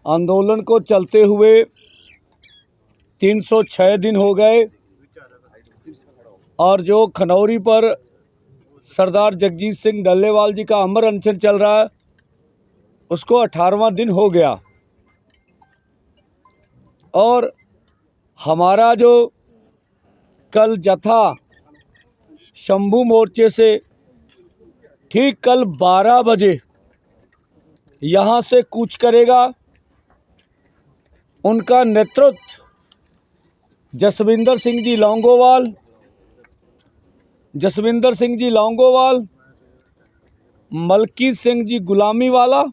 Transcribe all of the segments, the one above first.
आंदोलन को चलते हुए 306 दिन हो गए और जो खनौरी पर सरदार जगजीत सिंह डल्लेवाल जी का अमर अनशन चल रहा है उसको 18वां दिन हो गया। और हमारा जो कल जथा शंभू मोर्चे से ठीक कल 12 बजे यहाँ से कूच करेगा, उनका नेतृत्व जसविंदर सिंह जी लौंगोवाल, मलकीत सिंह जी गुलामी वाला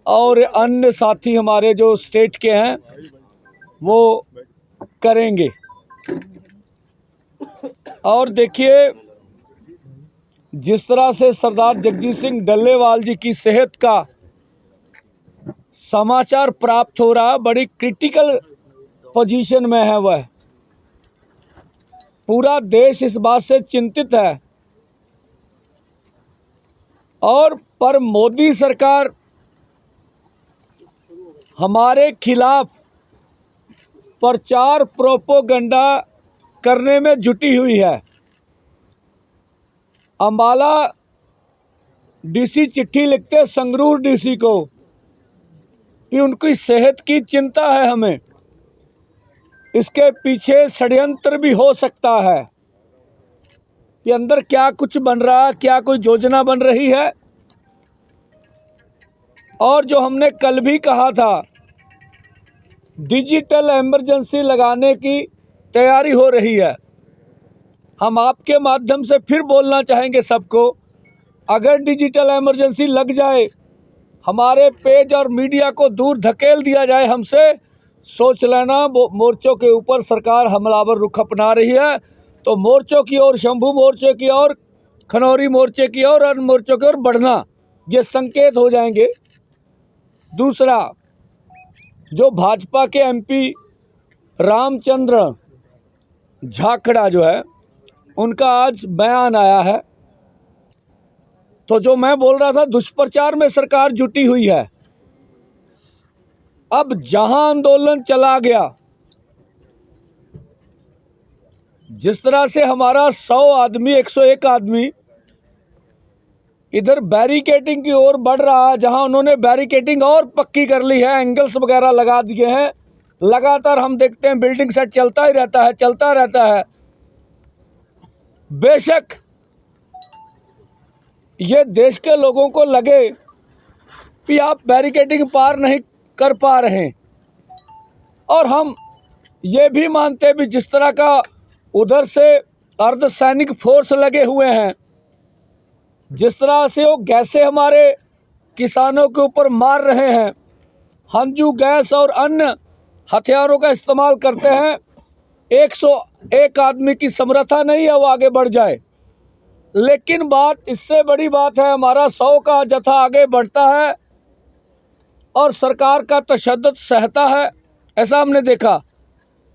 और अन्य साथी हमारे जो स्टेट के हैं वो करेंगे। और देखिए जिस तरह से सरदार जगजीत सिंह डल्लेवाल जी की सेहत का समाचार प्राप्त हो रहा, बड़ी क्रिटिकल पोजीशन में है वह। पूरा देश इस बात से चिंतित है और पर मोदी सरकार हमारे खिलाफ प्रचार प्रोपोगंडा करने में जुटी हुई है। अंबाला डीसी चिट्ठी लिखते संगरूर डीसी को कि उनकी सेहत की चिंता है हमें, इसके पीछे षड्यंत्र भी हो सकता है कि अंदर क्या कुछ बन रहा है, क्या कोई योजना बन रही है। और जो हमने कल भी कहा था डिजिटल इमरजेंसी लगाने की तैयारी हो रही है। हम आपके माध्यम से फिर बोलना चाहेंगे सबको, अगर डिजिटल इमरजेंसी लग जाए, हमारे पेज और मीडिया को दूर धकेल दिया जाए हमसे, सोच लेना मोर्चों के ऊपर सरकार हमलावर रुख अपना रही है। तो मोर्चों की ओर, शंभू मोर्चे की ओर, खनौरी मोर्चे की ओर, अन्य मोर्चों की ओर बढ़ना, ये संकेत हो जाएंगे। दूसरा, जो भाजपा के एमपी रामचंद्र झाखड़ा जो है, उनका आज बयान आया है। तो जो मैं बोल रहा था दुष्प्रचार में सरकार जुटी हुई है। अब जहां आंदोलन चला गया, जिस तरह से हमारा 100 आदमी 101 आदमी इधर बैरिकेडिंग की ओर बढ़ रहा है, जहां उन्होंने बैरिकेडिंग और पक्की कर ली है, एंगल्स वगैरह लगा दिए हैं। लगातार हम देखते हैं बिल्डिंग सेट चलता ही रहता है। बेशक ये देश के लोगों को लगे कि आप बैरिकेडिंग पार नहीं कर पा रहे, और हम ये भी मानते भी जिस तरह का उधर से अर्धसैनिक फोर्स लगे हुए हैं, जिस तरह से वो गैसें हमारे किसानों के ऊपर मार रहे हैं, हंजू गैस और अन्य हथियारों का इस्तेमाल करते हैं, 101 आदमी की समर्था नहीं है वो आगे बढ़ जाए। लेकिन बात इससे बड़ी बात है, हमारा 100 का जत्था आगे बढ़ता है और सरकार का तशद्दुद सहता है, ऐसा हमने देखा।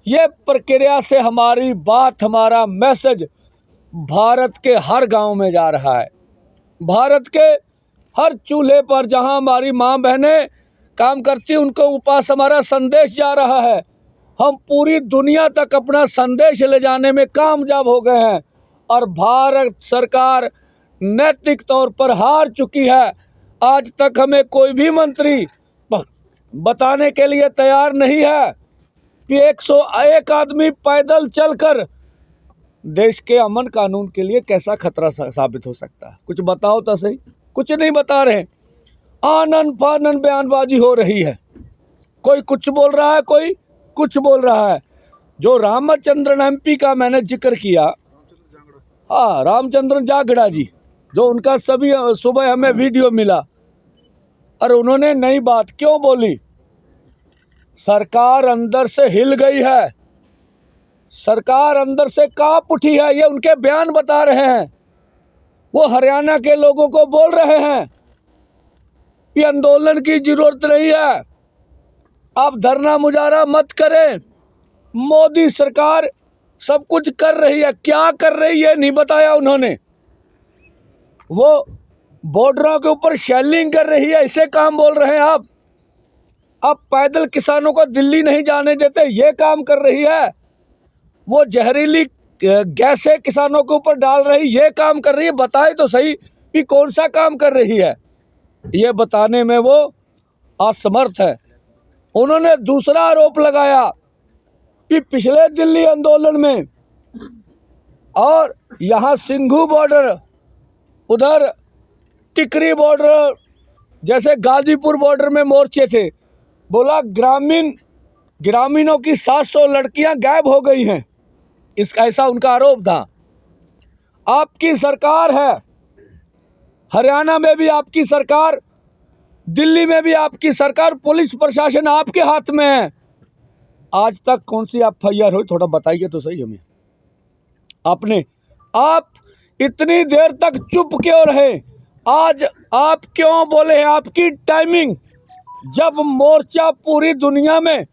ये प्रक्रिया से हमारी बात, हमारा मैसेज भारत के हर गांव में जा रहा है। भारत के हर चूल्हे पर जहां हमारी माँ बहनें काम करती, उनको पास हमारा संदेश जा रहा है। हम पूरी दुनिया तक अपना संदेश ले जाने में कामयाब हो गए हैं और भारत सरकार नैतिक तौर पर हार चुकी है। आज तक हमें कोई भी मंत्री बताने के लिए तैयार नहीं है कि 101 आदमी पैदल चलकर देश के अमन कानून के लिए कैसा खतरा साबित हो सकता है। कुछ बताओ तो सही, कुछ नहीं बता रहे। आनन फानन बयानबाजी हो रही है, कोई कुछ बोल रहा है, कोई कुछ बोल रहा है। जो रामचंद्रन एमपी का मैंने जिक्र किया, हाँ, रामचंद्रन झाखड़ा जी, जो उनका सभी सुबह हमें वीडियो मिला, और उन्होंने नई बात क्यों बोली? सरकार अंदर से हिल गई है, सरकार अंदर से कांप उठी है, ये उनके बयान बता रहे हैं। वो हरियाणा के लोगों को बोल रहे हैं कि आंदोलन की जरूरत नहीं है, आप धरना मुजाहरा मत करें, मोदी सरकार सब कुछ कर रही है। क्या कर रही है नहीं बताया उन्होंने। वो बॉर्डरों के ऊपर शेलिंग कर रही है, ऐसे काम बोल रहे हैं आप। अब पैदल किसानों को दिल्ली नहीं जाने देते, ये काम कर रही है। वो जहरीली गैसें किसानों के ऊपर डाल रही, ये काम कर रही है। बताए तो सही कि कौन सा काम कर रही है, ये बताने में वो असमर्थ है। उन्होंने दूसरा आरोप लगाया कि पिछले दिल्ली आंदोलन में और यहाँ सिंघू बॉर्डर, उधर टिकरी बॉर्डर, जैसे गाजीपुर बॉर्डर में मोर्चे थे, बोला ग्रामीणों की 700 लड़कियां गायब हो गई हैं, ऐसा उनका आरोप था। आपकी सरकार है, हरियाणा में भी आपकी सरकार, दिल्ली में भी आपकी सरकार, पुलिस प्रशासन आपके हाथ में है। आज तक कौन सी FIR हुई, थोड़ा बताइए तो सही हमें। आप इतनी देर तक चुप क्यों रहे? आज आप क्यों बोले? आपकी टाइमिंग, जब मोर्चा पूरी दुनिया में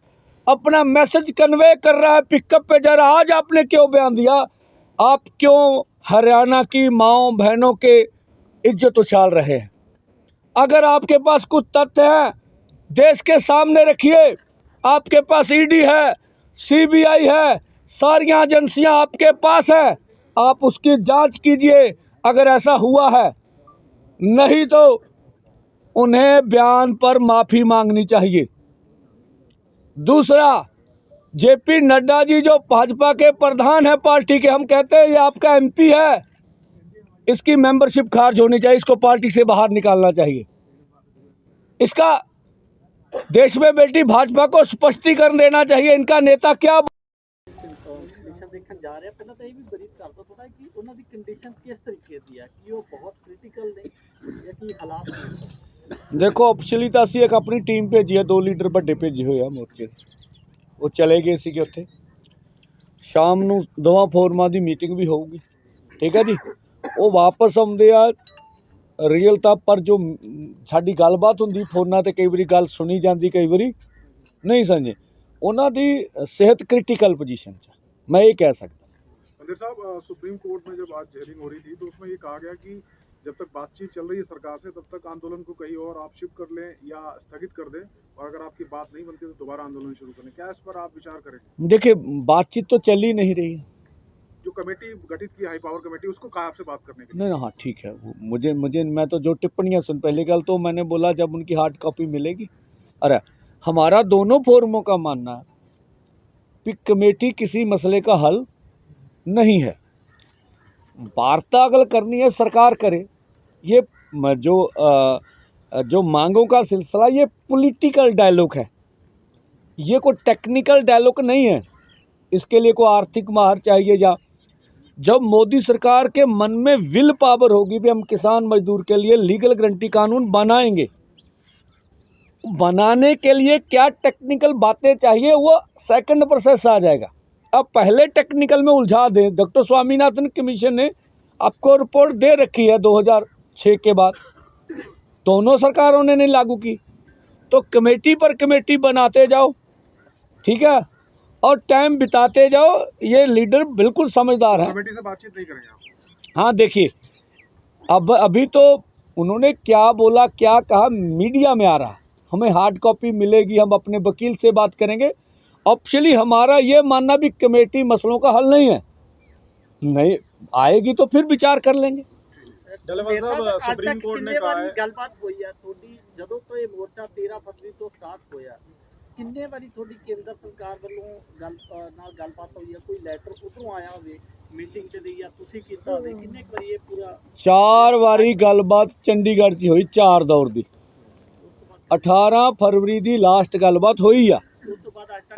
अपना मैसेज कन्वे कर रहा है, पिकअप पे जा रहा है, आज आपने क्यों बयान दिया? आप क्यों हरियाणा की माओं बहनों के इज्जत उछाल रहे हैं? अगर आपके पास कुछ तथ्य हैं, देश के सामने रखिए। आपके पास ED है, CBI है, सारी एजेंसियां आपके पास है, आप उसकी जांच कीजिए अगर ऐसा हुआ है। नहीं तो उन्हें बयान पर माफी मांगनी चाहिए। दूसरा, JP नड्डा जी जो भाजपा के प्रधान है पार्टी के, हम कहते हैं ये आपका MP है, इसकी मेंबरशिप खारिज होनी चाहिए, इसको पार्टी से बाहर निकालना चाहिए। इसका देश में बैठी भाजपा को स्पष्टीकरण देना चाहिए, इनका नेता क्या ਕੰਡੀਸ਼ਨ ਦੇਖਣ ਜਾ ਰਹੇ ਆ। ਪਹਿਲਾਂ ਤਾਂ ਇਹ ਵੀ ਬਰੀਫ ਕਰ ਦੋ ਥੋੜਾ ਕਿ ਉਹਨਾਂ ਦੀ ਕੰਡੀਸ਼ਨ ਕਿਸ ਤਰੀਕੇ ਦੀ ਹੈ, ਕਿ ਉਹ ਬਹੁਤ ਕ੍ਰਿਟੀਕਲ ਨੇ ਜਾਂ ਕੀ ਹਾਲਾਤ ਨੇ। देखो, ऑफिशियली तो ਅਸੀਂ ਇੱਕ ਆਪਣੀ ਟੀਮ ਭੇਜੀ ਹੈ, 2 ਲੀਡਰ ਵੱਡੇ ਭੇਜੇ ਹੋਏ ਆ ਮੋਰਚੇ ਦੇ। ਉਹ ਚਲੇ ਗਏ ਸੀਗੇ ਉੱਥੇ। ਸ਼ਾਮ ਨੂੰ ਦੋਵਾਂ ਫੋਰਮਾਂ ਦੀ ਮੀਟਿੰਗ ਵੀ ਹੋਊਗੀ, ਠੀਕ ਹੈ ਜੀ। ਉਹ ਵਾਪਸ ਆਉਂਦੇ ਆ ਰੀਅਲ ਤਾਂ, ਪਰ ਜੋ ਸਾਡੀ ਗੱਲਬਾਤ ਹੁੰਦੀ ਫੋਨਾਂ ਤੇ, ਕਈ ਵਾਰੀ ਗੱਲ ਸੁਣੀ ਜਾਂਦੀ, ਕਈ ਵਾਰੀ ਨਹੀਂ ਸਮਝੇ। ਉਹਨਾਂ ਦੀ ਸਿਹਤ ਕ੍ਰਿਟੀਕਲ पोजीशन 'ਚ, मैं ये कह सकता। मंदिर साहब, सुप्रीम कोर्ट में जब आज हियरिंग हो रही थी तो उसमें ये कहा गया कि जब तक बातचीत चल रही है सरकार से, तब तक आंदोलन को कहीं और आप शिफ्ट कर लें या स्थगित कर दें, और अगर आपकी बात नहीं बनती तो दोबारा आंदोलन शुरू करें। क्या इस पर आप विचार करेंगे? देखिए, बातचीत तो चल ही नहीं रही है। जो कमेटी गठित की, हाई पावर कमेटी, उसको कहा आपसे बात करने के लिए? नहीं, हाँ ठीक है। मुझे मैं तो जो टिप्पणियाँ सुन, पहले कल तो मैंने बोला जब उनकी हार्ड कॉपी मिलेगी। अरे हमारा दोनों फोरमों का मानना है कि कमेटी किसी मसले का हल नहीं है। वार्ता अगर करनी है सरकार करे। ये जो मांगों का सिलसिला, ये पॉलिटिकल डायलॉग है, ये कोई टेक्निकल डायलॉग नहीं है। इसके लिए कोई आर्थिक माहर चाहिए, या जब मोदी सरकार के मन में विल पावर होगी भी हम किसान मजदूर के लिए लीगल गारंटी कानून बनाएंगे, बनाने के लिए क्या टेक्निकल बातें चाहिए वो सेकंड प्रोसेस आ जाएगा। अब पहले टेक्निकल में उलझा दें। डॉक्टर स्वामीनाथन कमीशन ने आपको रिपोर्ट दे रखी है 2006 के बाद, दोनों सरकारों ने नहीं लागू की, तो कमेटी पर कमेटी बनाते जाओ, ठीक है, और टाइम बिताते जाओ। ये लीडर बिल्कुल समझदार है। कमेटी से बातचीत नहीं करेंगे आप? हाँ देखिए, अब अभी तो उन्होंने क्या बोला, क्या कहा, मीडिया में आ रहा। हमें हार्ड कॉपी मिलेगी, हम अपने वकील से बात करेंगे। ऑफिशियली हमारा ये मानना भी कमेटी मसलों का हल नहीं है, नहीं आएगी तो फिर विचार कर लेंगे। ਡੱਲੇਵਾਲ ਸਾਹਿਬ, ਸੁਪਰੀਮ ਕੋਰਟ ਨੇ ਕਹਾ ਹੈ, ਗੱਲਬਾਤ ਹੋਈ ਹੈ ਤੁਹਾਡੀ ਜਦੋਂ ਤੋਂ ਇਹ ਮੋਰਚਾ 13 ਫਰਵਰੀ ਤੋਂ ਸਟਾਰਟ ਹੋਇਆ, ਕਿੰਨੇ ਵਾਰੀ ਤੁਹਾਡੀ ਕੇਂਦਰ ਸਰਕਾਰ ਵੱਲੋਂ ਗੱਲਬਾਤ ਹੋਈ ਹੈ? ਕੋਈ ਲੈਟਰ ਉਧਰੋਂ ਆਇਆ ਹੋਵੇ ਮੀਟਿੰਗ 'ਚ ਦੀ, ਜਾਂ ਤੁਸੀਂ ਕੀਤਾ ਹੋਵੇ? ਕਿੰਨੇ ਵਾਰੀ ਇਹ ਪੂਰਾ? 4 ਵਾਰੀ ਗੱਲਬਾਤ ਚੰਡੀਗੜ੍ਹ 'ਚ ਹੋਈ, 4 ਦੌਰ ਦੀ। 18 ਫਰਵਰੀ ਦੀ ਲਾਸਟ ਗੱਲਬਾਤ ਹੋਈ ਆ।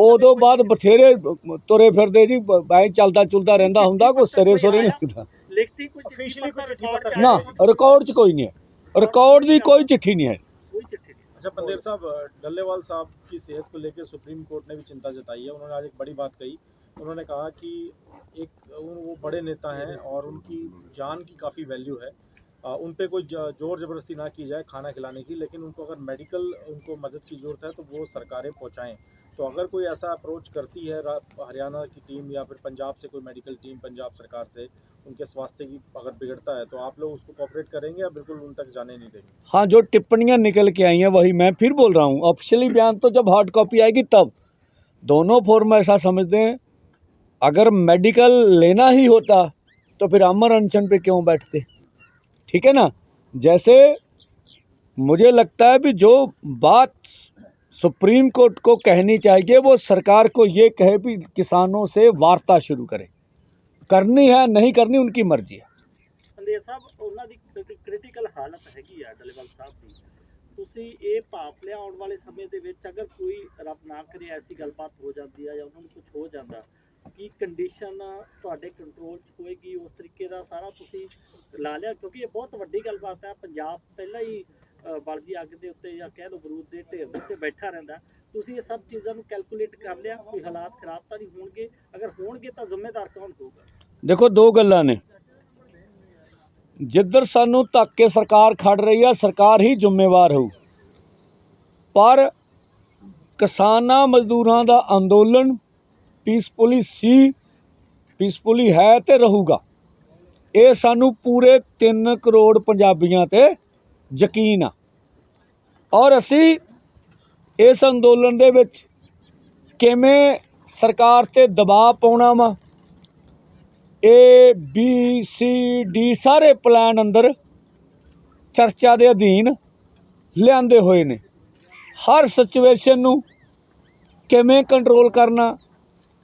ਉਦੋਂ ਬਾਅਦ ਬਥੇਰੇ ਤੁਰੇ ਫਿਰਦੇ ਜੀ, ਐਂ ਚੱਲਦਾ ਚੁਲਦਾ ਰਹਿੰਦਾ ਹੁੰਦਾ, ਕੋਈ ਸਿਰੇ ਸੁਰੇ ਨਹੀਂ ਲੱਗਦਾ। ਲਿਖਤੀ ਕੁਝ ਅਫੀਸ਼ੀਅਲੀ ਕੋਈ ਚਿੱਠੀ ਪੱਤਰ ਨਾ, ਰਿਕਾर्ड 'ਚ ਕੋਈ नहीं है, रिकॉर्ड ਦੀ कोई चिट्ठी नहीं है। कोई चिट्ठी नहीं। अच्छा बंदेर साहब, डल्लेवाल साहब की सेहत को लेकर सुप्रीम कोर्ट ने भी चिंता जताई है। उन्होंने आज एक बड़ी बात कही। उन्होंने कहा कि वो बड़े नेता हैं और उनकी जान की काफ़ी वैल्यू है, उन पे कोई जोर ज़बरदस्ती ना की जाए खाना खिलाने की, लेकिन उनको अगर मेडिकल उनको मदद की ज़रूरत है तो वो सरकारें पहुँचाएँ। तो अगर कोई ऐसा अप्रोच करती है हरियाणा की टीम या फिर पंजाब से कोई मेडिकल टीम पंजाब सरकार से, उनके स्वास्थ्य की अगर बिगड़ता है तो आप लोग उसको कोऑपरेट करेंगे या बिल्कुल उन तक जाने नहीं देंगे? हाँ, जो टिप्पणियां निकल के आई हैं वही मैं फिर बोल रहा हूँ। ऑफिशियली बयान तो जब हार्ड कॉपी आएगी तब। दोनों फोरम ऐसा समझते हैं, अगर मेडिकल लेना ही होता तो फिर अमर अनशन पे क्यों बैठते? ठीक है ना। जैसे मुझे लगता है भी जो बात सुप्रीम कोर्ट को कहनी चाहिए वो सरकार को ये कहे भी किसानों से वार्ता शुरू करे। करनी है नहीं करनी उनकी मर्जी है। ਸੰਦੇਸ਼ ਸਾਹਿਬ ਉਹਨਾਂ ਦੀ ਕ੍ਰਿਟੀਕਲ ਹਾਲਤ ਹੈਗੀ ਆ ਡੱਲੇਵਾਲ ਸਾਹਿਬ ਦੀ। ਤੁਸੀਂ ਇਹ ਭਾਪ ਲਿਆ ਆਉਣ ਵਾਲੇ ਸਮੇਂ ਦੇ ਵਿੱਚ ਅਗਰ ਕੋਈ ਰੱਬ ਨਾ ਕਰੇ ਐਸੀ ਗੱਲਬਾਤ ਹੋ ਜਾਂਦੀ ਆ ਜਾਂ ਉਹਨਾਂ ਨੂੰ ਕੁਝ ਹੋ ਜਾਂਦਾ, ਕੀ ਕੰਡੀਸ਼ਨ ਤੁਹਾਡੇ ਕੰਟਰੋਲ 'ਚ ਹੋਏਗੀ? ਉਸ ਤਰੀਕੇ ਦਾ ਸਾਰਾ ਤੁਸੀਂ ਲਾ ਲਿਆ? ਕਿਉਂਕਿ ਇਹ ਬਹੁਤ ਵੱਡੀ ਗੱਲਬਾਤ ਹੈ। ਪੰਜਾਬ ਪਹਿਲਾਂ ਹੀ ਬਲਦੀ ਅੱਗ ਦੇ ਉੱਤੇ ਜਾਂ ਕਹਿ ਲਓ ਬਰੂਦ ਦੇ ਢੇਰ ਦੇ ਉੱਤੇ ਬੈਠਾ ਰਹਿੰਦਾ। ਤੁਸੀਂ ਇਹ ਸਭ ਚੀਜ਼ਾਂ ਨੂੰ ਕੈਲਕੂਲੇਟ ਕਰ ਲਿਆ? ਕੋਈ ਹਾਲਾਤ ਖਰਾਬ ਤਾਂ ਨਹੀਂ ਹੋਣਗੇ? ਅਗਰ ਹੋਣਗੇ ਤਾਂ ਜ਼ਿੰਮੇਦਾਰ ਕੌਣ ਹੋਊਗਾ? देखो, दो गल्लां ने। जिधर सानू तक के सरकार खड़ रही है सरकार ही जिम्मेवार हो, पर किसानां मजदूरां दा अंदोलन पीसफुली है ते रहूगा। ये सानू पूरे 3 करोड़ पंजाबियां ते यकीन आ। और असी इस अंदोलन दे विच किवें सरकार ते दबाव पाउणा वा, ABCD सारे प्लान अंदर चर्चा के अधीन लिआंदे होए ने। हर सिचुएशन नू किवें कंट्रोल करना,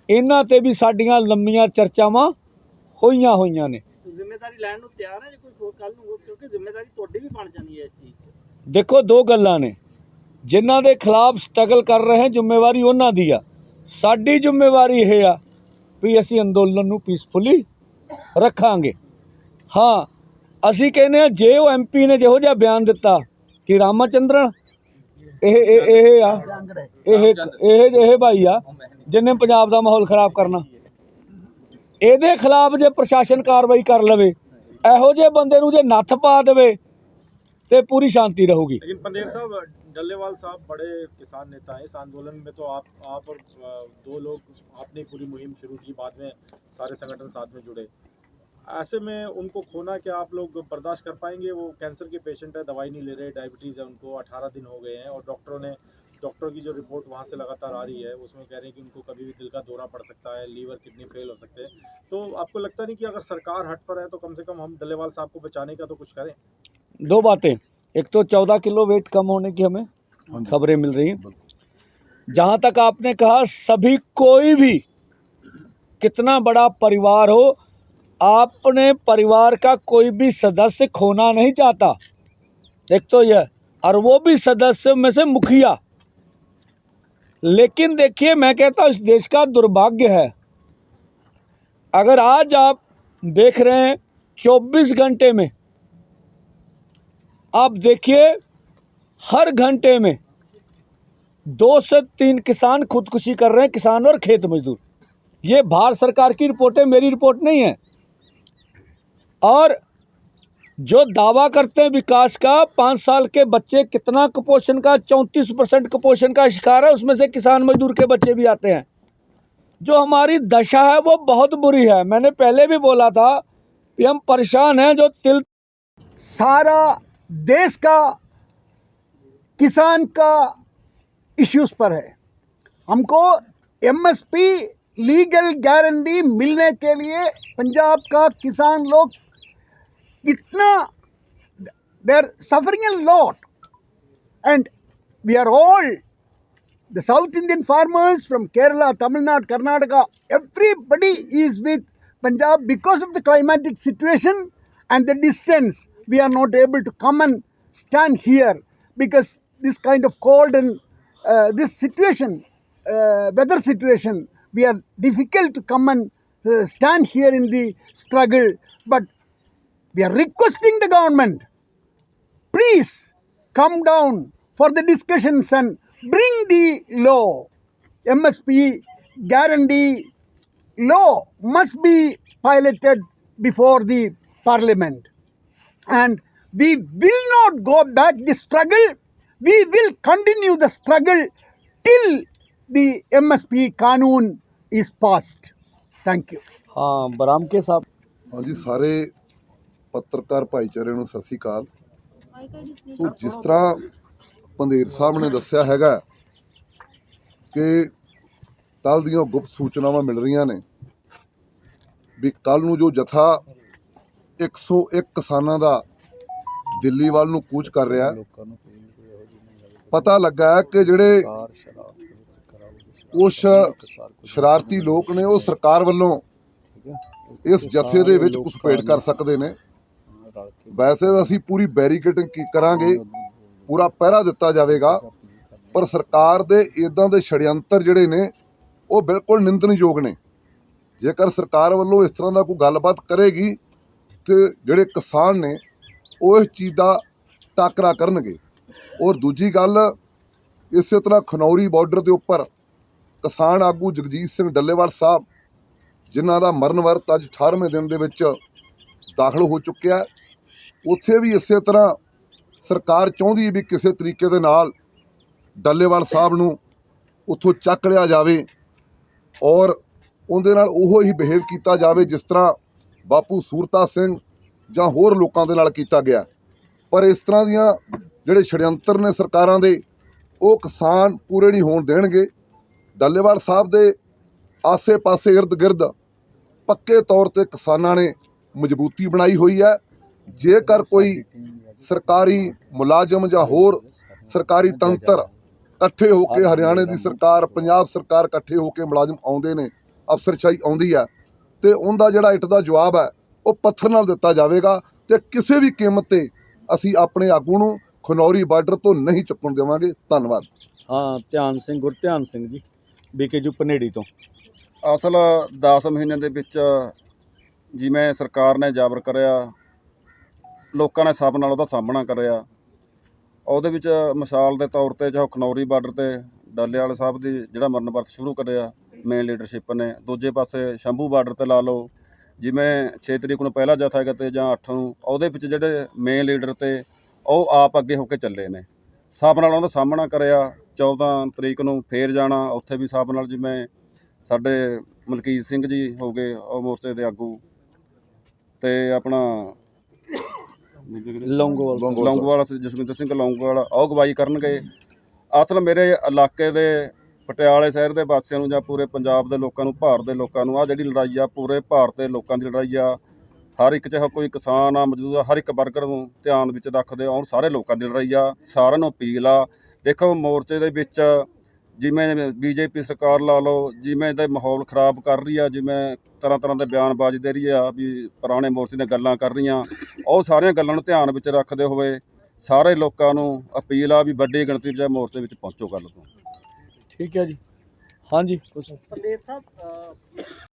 इन्हां ते भी साडियां लंबियां चर्चावां होईयां ने। ਜ਼ਿੰਮੇਵਾਰੀ ਲੈਣ ਨੂੰ ਤਿਆਰ ਹੈ ਜੇ ਕੋਈ ਕੱਲ ਨੂੰ? ਕਿਉਂਕਿ ਜ਼ਿੰਮੇਵਾਰੀ ਤੁਹਾਡੀ ਵੀ ਬਣ ਜਾਣੀ ਹੈ ਇਸ ਚੀਜ਼ 'ਚ। देखो, दो गल्लां ने। जिन्हां दे खिलाफ स्ट्रगल कर रहे हैं जिम्मेवारी उन्हां दी आ, साडी जिम्मेवारी इह आ भी असी अंदोलन नू पीसफुली रखांगे। हाँ, असी कहने जे वो MP ने जिहो जिहा बयान दिता कि रामाचंद्रन ਇਹ ਭਾਈ ਆ जिन्हें पंजाब का माहौल खराब करना, ਇਹਦੇ खिलाफ जे प्रशासन कार्रवाई कर लवे, ਇਹੋ ਜਿਹੇ ਬੰਦੇ ਨੂੰ ਜੇ नत्थ पा देवे तो पूरी शांति रहूगी। लेकिन पंदेर साहब, डल्लेवाल साहब बड़े किसान नेता हैं। इस आंदोलन में तो आप और 2 लोग आपने पूरी मुहिम शुरू की, बाद में सारे संगठन साथ में जुड़े। ऐसे में उनको खोना क्या आप लोग बर्दाश्त कर पाएंगे? वो कैंसर के पेशेंट है, दवाई नहीं ले रहे, डायबिटीज़ है उनको, 18 दिन हो गए हैं और डॉक्टर की जो रिपोर्ट वहाँ से लगातार आ रही है उसमें कह रहे हैं कि उनको कभी भी दिल का दौरा पड़ सकता है, लीवर किडनी फेल हो सकते हैं। तो आपको लगता नहीं कि अगर सरकार हट पर है तो कम से कम हम डल्लेवाल साहब को बचाने का तो कुछ करें? दो बातें। एक तो 14 किलो वेट कम होने की हमें खबरें मिल रही हैं। जहाँ तक आपने कहा, सभी कोई भी कितना बड़ा परिवार हो, अपने परिवार का कोई भी सदस्य खोना नहीं चाहता। एक तो यह, और वो भी सदस्य में से मुखिया। लेकिन देखिए, मैं कहता हूँ इस देश का दुर्भाग्य है, अगर आज आप देख रहे हैं 24 घंटे में आप देखिए हर घंटे में 2 से 3 किसान खुदकुशी कर रहे हैं, किसान और खेत मजदूर। ये भारत सरकार की रिपोर्ट है, मेरी रिपोर्ट नहीं है। और जो दावा करते हैं विकास का, 5 साल के बच्चे कितना कुपोषण का 34% कुपोषण का शिकार है, उसमें से किसान मजदूर के बच्चे भी आते हैं। जो हमारी दशा है वो बहुत बुरी है। मैंने पहले भी बोला था कि हम परेशान हैं। जो तिल सारा देश का किसान का इश्यूज पर है। हमको MSP लीगल गारंटी मिलने के लिए पंजाब का किसान लोग इतना they are suffering a lot, and we are all the South Indian farmers from Kerala, Tamil Nadu, Karnataka, everybody is with Punjab because of the climatic situation and the distance. We are not able to come and stand here because this kind of cold and this situation, weather situation, we are difficult to come and stand here in the struggle. But we are requesting the government, please come down for the discussions and bring the law. MSP guarantee law must be piloted before the parliament. And we will not go back the struggle. We will continue the struggle till the MSP Kanun is passed. Thank you. हाँ बराम के साहब ਹਾਂਜੀ ਸਾਰੇ ਪੱਤਰਕਾਰ ਭਾਈਚਾਰੇ ਨੂੰ ਸਤਿ ਸ੍ਰੀ ਅਕਾਲ। ਸੋ ਜਿਸ ਤਰ੍ਹਾਂ ਪੰਧੇਰ ਸਾਹਿਬ ਨੇ ਦੱਸਿਆ ਹੈਗਾ ਕਿ ਕੱਲ੍ਹ ਦੀਆਂ ਗੁਪਤ ਸੂਚਨਾਵਾਂ ਮਿਲ ਰਹੀਆਂ ਨੇ ਵੀ ਕੱਲ੍ਹ ਨੂੰ ਜੋ ਜਥਾ 101 ਕਿਸਾਨਾਂ ਦਾ ਦਿੱਲੀ ਵੱਲ ਨੂੰ ਕੂਚ ਕਰ ਰਿਹਾ ਹੈ। ਪਤਾ ਲੱਗਾ ਹੈ ਕਿ ਜਿਹੜੇ ਕੁਛ ਸ਼ਰਾਰਤੀ ਲੋਕ ਨੇ ਉਹ ਸਰਕਾਰ ਵੱਲੋਂ ਇਸ ਜਥੇ ਦੇ ਵਿੱਚ ਘੁਸਪੈਠ ਕਰ ਸਕਦੇ ਨੇ। ਵੈਸੇ ਤਾਂ ਅਸੀਂ ਪੂਰੀ ਬੈਰੀਕੇਡਿੰਗ ਕਰਾਂਗੇ, ਪੂਰਾ ਪਹਿਰਾ ਦਿੱਤਾ ਜਾਵੇਗਾ, ਪਰ ਸਰਕਾਰ ਦੇ ਇਦਾਂ ਦੇ ਛੜਯੰਤਰ ਜਿਹੜੇ ਨੇ ਉਹ ਬਿਲਕੁਲ ਨਿੰਦਣਯੋਗ ਨੇ। ਜੇਕਰ ਸਰਕਾਰ ਵੱਲੋਂ ਇਸ ਤਰ੍ਹਾਂ ਦਾ ਕੋਈ ਗੱਲਬਾਤ ਕਰੇਗੀ ਤੇ ਜਿਹੜੇ ਕਿਸਾਨ ਨੇ ਉਹ ਇਸ ਚੀਜ਼ ਦਾ ਟਾਕਰਾ ਕਰਨਗੇ। ਔਰ ਦੂਜੀ ਗੱਲ, ਇਸੇ ਤਰ੍ਹਾਂ ਖਨੌਰੀ ਬਾਰਡਰ ਦੇ ਉੱਪਰ ਕਿਸਾਨ ਆਗੂ ਜਗਜੀਤ ਸਿੰਘ ਡੱਲੇਵਾਲ ਸਾਹਿਬ ਜਿਨ੍ਹਾਂ ਦਾ ਮਰਨ ਵਰਤ ਅੱਜ 18ਵੇਂ ਦਿਨ ਦੇ ਵਿੱਚ ਦਾਖਲ ਹੋ ਚੁੱਕਿਆ, ਉੱਥੇ ਵੀ ਇਸੇ ਤਰ੍ਹਾਂ ਸਰਕਾਰ ਚਾਹੁੰਦੀ ਵੀ ਕਿਸੇ ਤਰੀਕੇ ਦੇ ਨਾਲ ਡੱਲੇਵਾਲ ਸਾਹਿਬ ਨੂੰ ਉੱਥੋਂ ਚੱਕ ਲਿਆ ਜਾਵੇ ਔਰ ਉਹਦੇ ਨਾਲ ਉਹੋ ਹੀ ਬਿਹੇਵ ਕੀਤਾ ਜਾਵੇ ਜਿਸ ਤਰ੍ਹਾਂ ਬਾਪੂ ਸੂਰਤਾ ਸਿੰਘ ਜਾਂ ਹੋਰ ਲੋਕਾਂ ਦੇ ਨਾਲ ਕੀਤਾ ਗਿਆ। ਪਰ ਇਸ ਤਰ੍ਹਾਂ ਦੀਆਂ ਜਿਹੜੇ ਛੜਯੰਤਰ ਨੇ ਸਰਕਾਰਾਂ ਦੇ, ਉਹ ਕਿਸਾਨ ਪੂਰੇ ਨਹੀਂ ਹੋਣ ਦੇਣਗੇ। ਡੱਲੇਵਾਲ ਸਾਹਿਬ ਦੇ ਆਸੇ-ਪਾਸੇ ਇਰਦ ਗਿਰਦ ਪੱਕੇ ਤੌਰ ਤੇ ਕਿਸਾਨਾਂ ਨੇ ਮਜ਼ਬੂਤੀ ਬਣਾਈ ਹੋਈ ਹੈ। ਜੇਕਰ ਕੋਈ ਸਰਕਾਰੀ ਮੁਲਾਜ਼ਮ ਜਾਂ ਹੋਰ ਸਰਕਾਰੀ ਤੰਤਰ ਇਕੱਠੇ ਹੋ ਕੇ, ਹਰਿਆਣੇ ਦੀ ਸਰਕਾਰ, ਪੰਜਾਬ ਸਰਕਾਰ ਇਕੱਠੇ ਹੋ ਕੇ ਮੁਲਾਜ਼ਮ ਆਉਂਦੇ ਨੇ, ਅਫਸਰਸ਼ਾਹੀ ਆਉਂਦੀ ਹੈ, ਤੇ ਉਹਦਾ ਜਿਹੜਾ ਇੱਟ ਦਾ ਜਵਾਬ ਹੈ ਉਹ ਪੱਥਰ ਨਾਲ ਦਿੱਤਾ ਜਾਵੇਗਾ ਤੇ ਕਿਸੇ ਵੀ ਕੀਮਤ ਤੇ ਅਸੀਂ ਆਪਣੇ ਆਗੂ ਨੂੰ ਖਨੌਰੀ ਬਾਰਡਰ ਤੋਂ ਨਹੀਂ ਚੁੱਕਣ ਦੇਵਾਂਗੇ। ਧੰਨਵਾਦ। हाँ ਧਿਆਨ ਸਿੰਘ ਗੁਰਧਿਆਨ ਸਿੰਘ ਜੀ ਬੀਕੇਯੂ ਪਨੇੜੀ ਤੋਂ। ਅਸਲ 10 ਮਹੀਨੇ ਦੇ ਵਿੱਚ ਜਿਵੇਂ ਸਰਕਾਰ ਨੇ ਜਾਬਰ ਕਰਿਆ, ਲੋਕਾਂ ਨੇ ਸਭ ਨਾਲ ਉਹਦਾ ਸਾਹਮਣਾ ਕਰਿਆ। ਉਹਦੇ ਵਿੱਚ ਮਿਸਾਲ ਦੇ ਤੌਰ ਤੇ ਚਾਹੇ ਖਨੌਰੀ ਬਾਰਡਰ ਤੇ ਡੱਲੇਵਾਲ ਸਾਹਿਬ ਦੀ ਜਿਹੜਾ ਮਰਨ ਵਰਤ ਸ਼ੁਰੂ ਕਰਿਆ ਮੇਨ ਲੀਡਰਸ਼ਿਪ ਨੇ, ਦੂਜੇ ਪਾਸੇ ਸ਼ੰਭੂ ਬਾਰਡਰ ਤੇ ਲਾ ਲਓ, ਜਿਵੇਂ 6 ਤਰੀਕ ਨੂੰ ਪਹਿਲਾ ਜਥਾ ਹੈਗਾ ਤੇ ਜਾਂ 8 ਨੂੰ, ਉਹਦੇ ਵਿੱਚ ਜਿਹੜੇ ਮੇਨ ਲੀਡਰ ਤੇ ਉਹ ਆਪ ਅੱਗੇ ਹੋ ਕੇ ਚੱਲੇ ਨੇ, ਸਭ ਨਾਲ ਉਹਦਾ ਸਾਹਮਣਾ ਕਰਿਆ। 14 ਤਰੀਕ ਨੂੰ ਫੇਰ ਜਾਣਾ, ਉੱਥੇ ਵੀ ਸਭ ਨਾਲ, ਜਿਵੇਂ ਸਾਡੇ ਮਲਕੀਤ ਸਿੰਘ ਜੀ ਹੋ ਗਏ ਉਹ ਮੋਰਚੇ ਦੇ ਆਗੂ, ਤੇ ਆਪਣਾ ਲੌਂਗੋਵਾਲ ਜਸਵਿੰਦਰ ਸਿੰਘ ਲੌਂਗੋਵਾਲ ਉਹ ਅਗਵਾਈ ਕਰਨਗੇ। ਅਸਲ ਮੇਰੇ ਇਲਾਕੇ ਦੇ ਪਟਿਆਲੇ ਸ਼ਹਿਰ ਦੇ ਵਾਸੀਆਂ ਨੂੰ ਜਾਂ ਪੂਰੇ ਪੰਜਾਬ ਦੇ ਲੋਕਾਂ ਨੂੰ, ਭਾਰਤ ਦੇ ਲੋਕਾਂ ਨੂੰ, ਆਹ ਜਿਹੜੀ ਲੜਾਈ ਆ ਪੂਰੇ ਭਾਰਤ ਦੇ ਲੋਕਾਂ ਦੀ ਲੜਾਈ ਆ। ਹਰ ਇੱਕ, ਚਾਹੇ ਕੋਈ ਕਿਸਾਨ ਆ, ਮਜ਼ਦੂਰ ਆ, ਹਰ ਇੱਕ ਵਰਗ ਨੂੰ ਧਿਆਨ ਵਿੱਚ ਰੱਖਦੇ ਔਰ ਸਾਰੇ ਲੋਕਾਂ ਦੀ ਲੜਾਈ ਆ। ਸਾਰਿਆਂ ਨੂੰ ਅਪੀਲ ਆ, ਦੇਖੋ ਮੋਰਚੇ ਦੇ ਵਿੱਚ ਜਿਵੇਂ ਬੀਜੇਪੀ ਸਰਕਾਰ ਲਾ ਲਓ, ਜਿਵੇਂ ਦਾ ਮਾਹੌਲ ਖ਼ਰਾਬ ਕਰ ਰਹੀ ਆ, ਜਿਵੇਂ ਤਰ੍ਹਾਂ ਦੇ ਬਿਆਨਬਾਜ਼ੀ ਦੇ ਰਹੀ ਆ ਵੀ ਪੁਰਾਣੇ ਮੋਰਚੇ ਦੀਆਂ ਗੱਲਾਂ ਕਰ ਰਹੀਆਂ, ਉਹ ਸਾਰੀਆਂ ਗੱਲਾਂ ਨੂੰ ਧਿਆਨ ਵਿੱਚ ਰੱਖਦੇ ਹੋਏ ਸਾਰੇ ਲੋਕਾਂ ਨੂੰ ਅਪੀਲ ਆ ਵੀ ਵੱਡੀ ਗਿਣਤੀ 'ਚ ਮੋਰਚੇ ਵਿੱਚ ਪਹੁੰਚੋ। ਗੱਲ ਤੋਂ ਠੀਕ ਹੈ ਜੀ। हाँ जी कुछ पंडेर साहब